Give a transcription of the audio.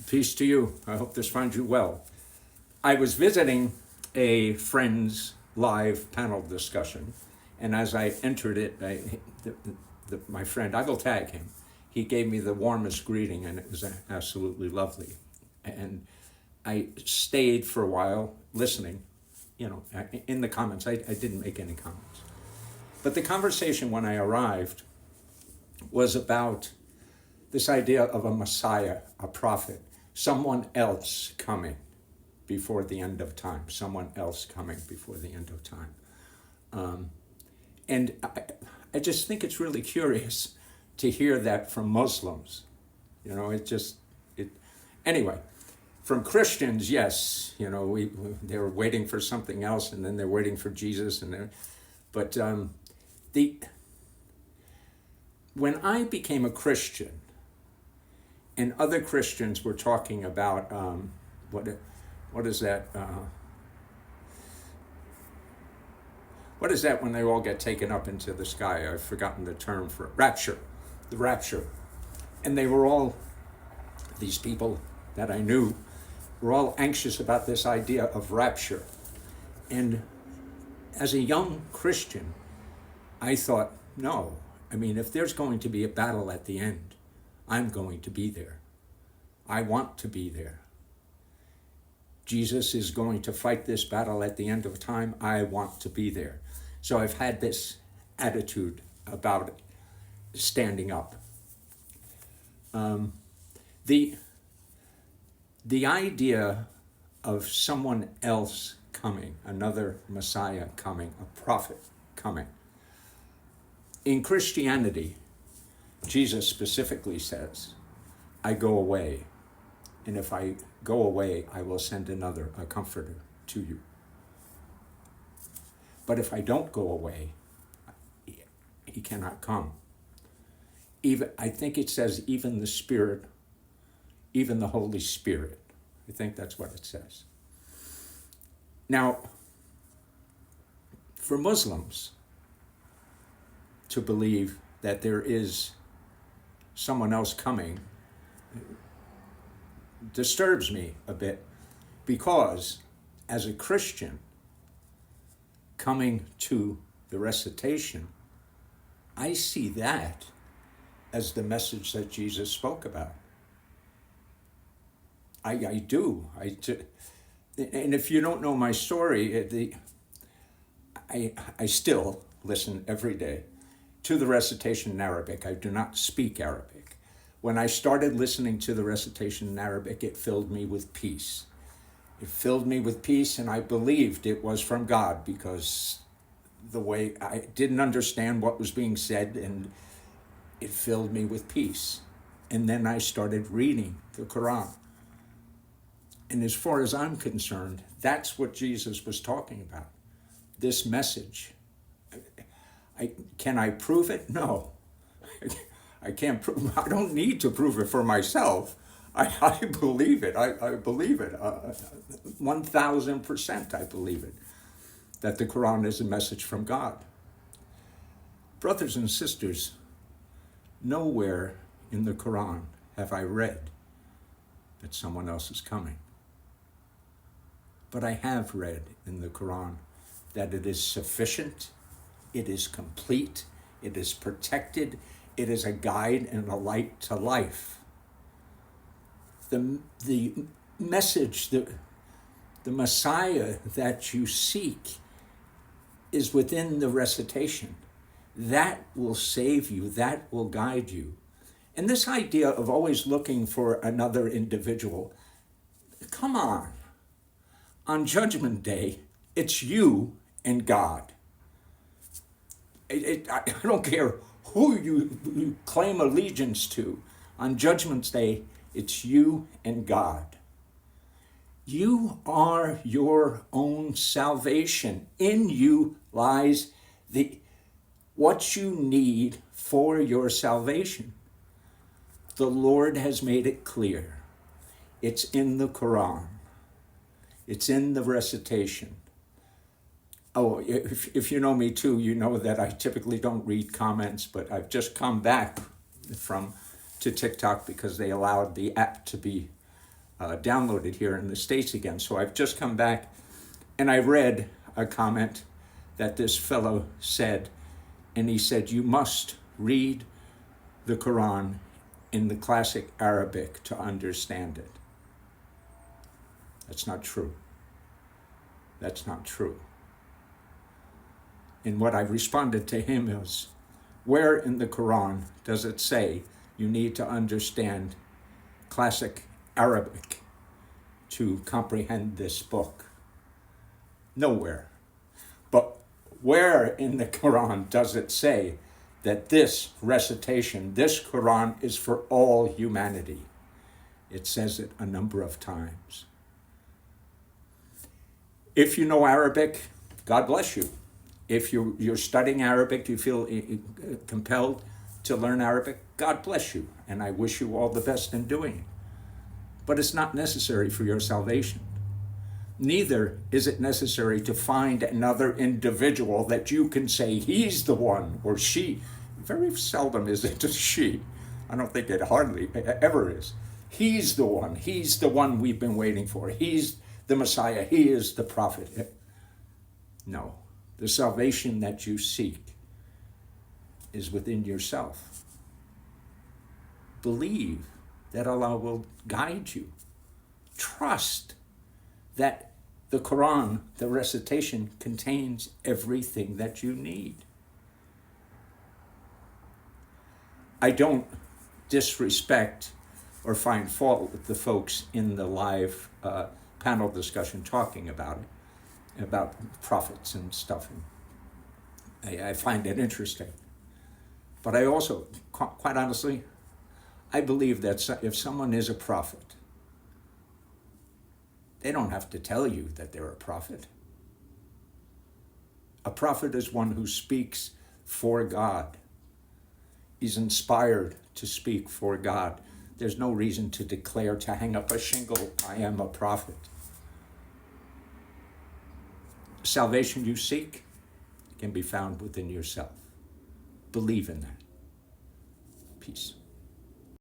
Peace to you. I hope this finds you well. I was visiting a friend's live panel discussion, and as I entered it, my friend, I will tag him, he gave me the warmest greeting, and it was absolutely lovely. And I stayed for a while listening, in the comments. I didn't make any comments. But the conversation when I arrived was about this idea of a Messiah, a prophet, someone else coming before the end of time, someone else coming before the end of time. And I just think it's really curious to hear that from Muslims. Anyway, from Christians, yes, they're waiting for something else, and then they're waiting for Jesus, when I became a Christian, and other Christians were talking about what is that? What is that when they all get taken up into the sky? I've forgotten the term for it. Rapture, the rapture. And they were all, these people that I knew, were all anxious about this idea of rapture. And as a young Christian, I thought, no. If there's going to be a battle at the end, I'm going to be there. I want to be there. Jesus is going to fight this battle at the end of time. I want to be there. So I've had this attitude about it, standing up. The idea of someone else coming, another Messiah coming, a prophet coming. In Christianity, Jesus specifically says, I go away, and if I go away, I will send a comforter to you. But if I don't go away, he cannot come. I think it says even the Spirit, even the Holy Spirit. I think that's what it says. Now, for Muslims to believe that there is someone else coming disturbs me a bit, because as a Christian coming to the recitation, I see that as the message that Jesus spoke about. I do. And if you don't know my story, I still listen every day to the recitation in Arabic. I do not speak Arabic. When I started listening to the recitation in Arabic, it filled me with peace. It filled me with peace, and I believed it was from God, because the way I didn't understand what was being said, and it filled me with peace. And then I started reading the Quran. And as far as I'm concerned, that's what Jesus was talking about, this message. Can I prove it? No. I can't prove. I don't need to prove it for myself. I believe it. I believe it. 1,000% I believe it, that the Quran is a message from God. Brothers and sisters, nowhere in the Quran have I read that someone else is coming. But I have read in the Quran that it is sufficient, it is complete, it is protected, it is a guide and a light to life. The message, the Messiah that you seek is within the recitation. That will save you, that will guide you. And this idea of always looking for another individual, come on. On Judgment Day, it's you and God. I don't care who you claim allegiance to. On Judgment Day, it's you and God. You are your own salvation. In you lies what you need for your salvation. The Lord has made it clear. It's in the Quran. It's in the recitation. Oh, if you know me too, you know that I typically don't read comments, but I've just come back to TikTok because they allowed the app to be downloaded here in the States again. So I've just come back and I read a comment that this fellow said, and he said, you must read the Quran in the classic Arabic to understand it. That's not true. That's not true. And what I responded to him is, where in the Quran does it say you need to understand classic Arabic to comprehend this book? Nowhere. But where in the Quran does it say that this recitation, this Quran, is for all humanity? It says it a number of times. If you know Arabic, God bless you. If you're studying Arabic, do you feel compelled to learn Arabic? God bless you, and I wish you all the best in doing it. But it's not necessary for your salvation. Neither is it necessary to find another individual that you can say he's the one or she. Very seldom is it a she. I don't think it hardly ever is. He's the one we've been waiting for. He's the Messiah. He is the prophet. No, the salvation that you seek is within yourself. Believe that Allah will guide you. Trust that the Quran, the recitation, contains everything that you need. I don't disrespect or find fault with the folks in the live panel discussion talking about it, about prophets and stuff. I find it interesting. But I also, quite honestly, I believe that if someone is a prophet, they don't have to tell you that they're a prophet. A prophet is one who speaks for God. He's inspired to speak for God. There's no reason to declare, to hang up a shingle, I am a prophet. Salvation you seek can be found within yourself. Believe in that. Peace.